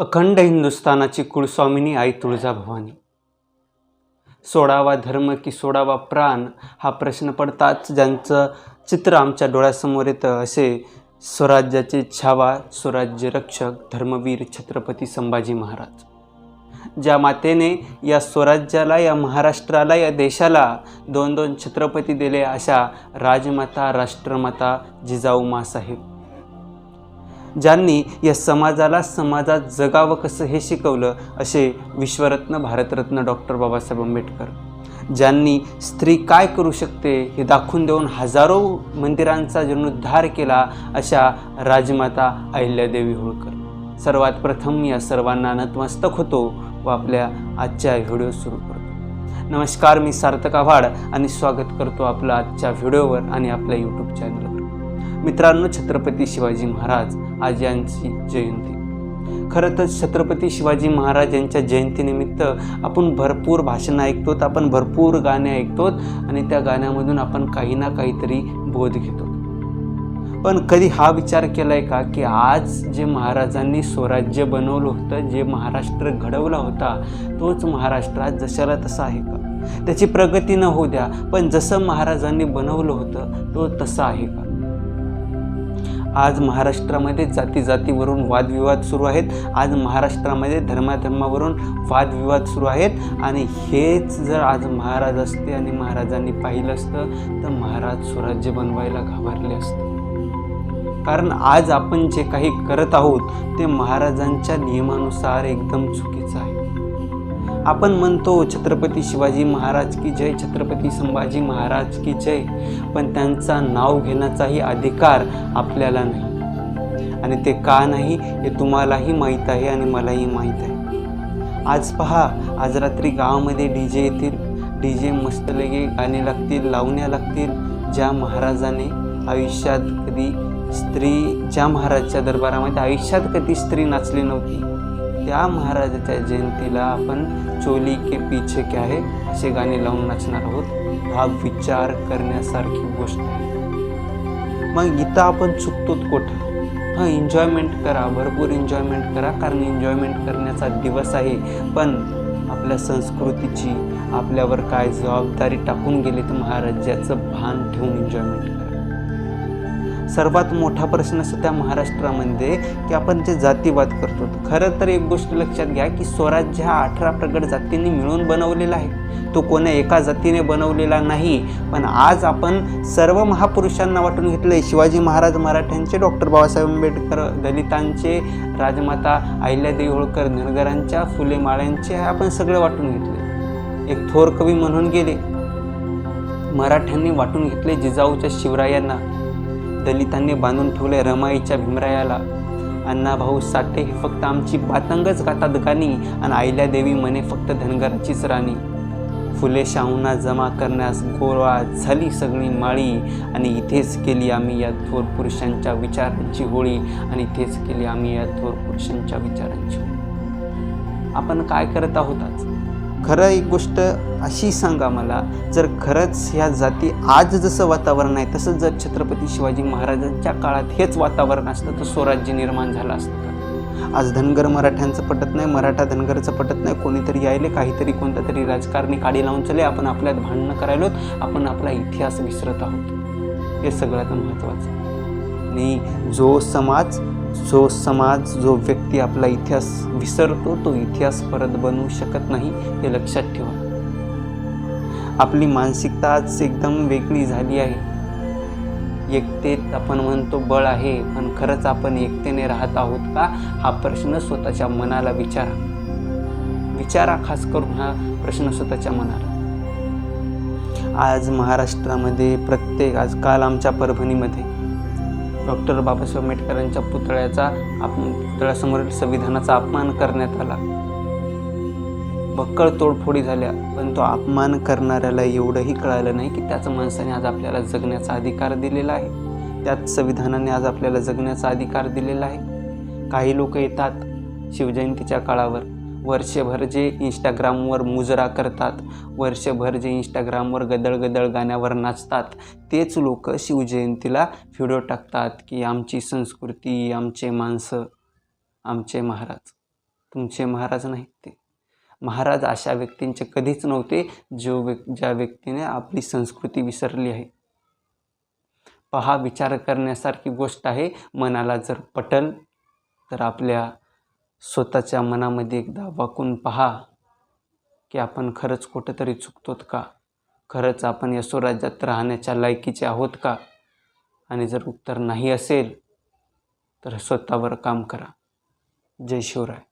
अखंड हिंदुस्थानाची कुळस्वामिनी आई तुळजाभवानी. सोडावा धर्म की सोडावा प्राण हा प्रश्न पडताच ज्यांचं चित्र आमच्या डोळ्यासमोर येतं असे स्वराज्याचे छावा स्वराज्य रक्षक धर्मवीर छत्रपती संभाजी महाराज. ज्या मातेने या स्वराज्याला, या महाराष्ट्राला, या देशाला दोन दोन छत्रपती दिले अशा राजमाता राष्ट्रमाता जिजाऊ माँसाहेब. ज्यांनी या समाजात जगावं कसं हे शिकवलं असे विश्वरत्न भारतरत्न डॉक्टर बाबासाहेब आंबेडकर. ज्यांनी स्त्री काय करू शकते हे दाखवून देऊन हजारो मंदिरांचा जीर्णोद्धार केला अशा राजमाता अहिल्यादेवी होळकर. सर्वात प्रथम या सर्वांना नतमस्तक होतो व आपल्या आजच्या व्हिडिओ सुरू करतो. नमस्कार, मी सार्थक आव्हाड आणि स्वागत करतो आपलं आजच्या व्हिडिओवर आणि आपल्या यूट्यूब चॅनलवर. मित्रांनो, छत्रपती शिवाजी महाराज आज यांची जयंती. खरं तर छत्रपती शिवाजी महाराज यांच्या जयंतीनिमित्त आपण भरपूर भाषणं ऐकतो, आपण भरपूर गाणे ऐकतो आणि त्या गाण्यामधून आपण काही ना काहीतरी बोध घेतो. पण कधी हा विचार केला आहे का की आज जे महाराजांनी स्वराज्य बनवलं होतं, जे महाराष्ट्र घडवला होता, तोच महाराष्ट्र आज जशाला तसा आहे का? त्याची प्रगती न होऊ द्या, पण जसं महाराजांनी बनवलं होतं तो तसा आहे का? आज महाराष्ट्रामध्ये जातीवरून वादविवाद सुरू आहेत. आज महाराष्ट्रामध्ये धर्मावरून वादविवाद सुरू आहेत आणि हेच जर आज महाराज असते आणि महाराजांनी पाहिलं असतं तर महाराज स्वराज्य बनवायला घाबरले असते. कारण आज आपण जे काही करत आहोत ते महाराजांच्या नियमानुसार एकदम चुकीचं आहे. आपण म्हणतो छत्रपती शिवाजी महाराज की जय, छत्रपती संभाजी महाराज की जय, पण त्यांचा नाव घेण्याचाही अधिकार आपल्याला नाही. आणि ते का नाही हे तुम्हालाही माहीत आहे आणि मलाही माहीत आहे. आज पहा, आज रात्री गावामध्ये डीजे येतील, डीजे मस्त लगे गाणे लागतील, लावण्या लागतील. ज्या महाराजाने आयुष्यात कधी स्त्री, ज्या महाराजच्या दरबारामध्ये आयुष्यात कधी स्त्री नाचली नव्हती, त्या महाराजाच्या जयंतीला आपण चोली के पीछे क्या है असे गाणे लावून नाचणार आहोत. हा विचार करण्यासारखी गोष्ट आहे. मग इथं आपण चुकतो कुठं? हां, एन्जॉयमेंट करा, भरपूर एन्जॉयमेंट करा, कारण एन्जॉयमेंट करण्याचा दिवस आहे. पण आपल्या संस्कृतीची आपल्यावर काय जबाबदारी टाकून गेली तर महाराजाचं भान ठेवून एन्जॉयमेंट करा. सर्वात मोठा प्रश्न सध्या महाराष्ट्रामध्ये की आपण जे जातीवाद करतो. खरं तर एक गोष्ट लक्षात घ्या की स्वराज्य हा 18 प्रगट जातींनी मिळून बनवलेला आहे. तो कोण्या एका जातीने बनवलेला नाही. पण आज आपण सर्व महापुरुषांना वाटून घेतले. शिवाजी महाराज मराठ्यांचे, डॉक्टर बाबासाहेब आंबेडकर दलितांचे, राजमाता अहिल्यादेवी होळकर धनगरांच्या, फुले माळ्यांचे आपण सगळं वाटून घेतले. एक थोर कवी म्हणून गेले, मराठ्यांनी वाटून घेतले जिजाऊच्या शिवरायांना, दलितांनी बांधून ठेवले रमाईच्या भीमरायाला. अण्णाभाऊ साठे हे फक्त आमची बातंगच गातात गाणी आणि अहिल्यादेवी म्हणे फक्त धनगराचीच राणी. फुले शाहूंना जमा करण्यास गोळा झाली सगळी माळी आणि इथेच केली आम्ही या थोर पुरुषांच्या विचारांची होळी, आणि इथेच केली आम्ही या थोर पुरुषांच्या विचारांची होळी. आपण काय करत आहोत आज? खरं एक गोष्ट अशी सांगा मला, जर खरंच ह्या जाती आज जसं वातावरण आहे तसंच जर छत्रपती शिवाजी महाराजांच्या काळात हेच वातावरण असतं तर स्वराज्य निर्माण झालं असतं का? आज धनगर मराठ्यांचं पटत नाही, मराठा धनगरचं पटत नाही. कोणीतरी यायले, काहीतरी कोणता तरी राजकारणी काडी लावून चले, आपण आपल्यात भांडणं करायलोत, आपण आपला इतिहास विसरत आहोत. हे सगळ्यात महत्त्वाचं. आणि जो समाज जो व्यक्ती आपला इतिहास विसरतो तो इतिहास परत बनवू शकत नाही, हे लक्षात ठेवा. आपली मानसिकता आज एकदम वेगळी झाली आहे. एकतेत आपण म्हणतो बळ आहे, पण खरंच आपण एकतेने राहत आहोत का? हा प्रश्न स्वतःच्या मनाला विचारा. खास करून हा प्रश्न स्वतःच्या मनाला. आज महाराष्ट्रामध्ये काल आमच्या परभणीमध्ये डॉक्टर बाबासाहेब आंबेडकरांच्या पुतळ्यासमोरील संविधानाचा अपमान करण्यात आला. बक्कळ तोडफोडी झाल्या, पण तो अपमान करणाऱ्याला एवढंही कळालं नाही की त्याच माणसाने आज आपल्याला जगण्याचा अधिकार दिलेला आहे, त्याच संविधानाने आज आपल्याला जगण्याचा अधिकार दिलेला आहे. काही लोक येतात शिवजयंतीच्या काळावर, वर्षभर जे इंस्टाग्रामवर मुजरा करतात, वर्षभर जे इंस्टाग्रामवर गदळ गाण्यावर नाचतात, तेच लोक शिवजयंतीला व्हिडिओ टाकतात की आमची संस्कृती, आमचे माणसं, आमचे महाराज. तुमचे महाराज नाहीत ते. महाराज अशा व्यक्तींचे कधीच नव्हते ज्या व्यक्तीने आपली संस्कृती विसरली आहे. पहा, विचार करण्यासारखी गोष्ट आहे. मनाला जर पटल तर आपल्या स्वतःच्या मनामध्ये एकदा वाकून पहा की आपण खरंच कुठंतरी चुकतोत का? खरंच आपण या स्वराज्यात राहण्याच्या लायकीचे आहोत का? आणि जर उत्तर नाही असेल तर स्वतःवर काम करा. जय शिवराय.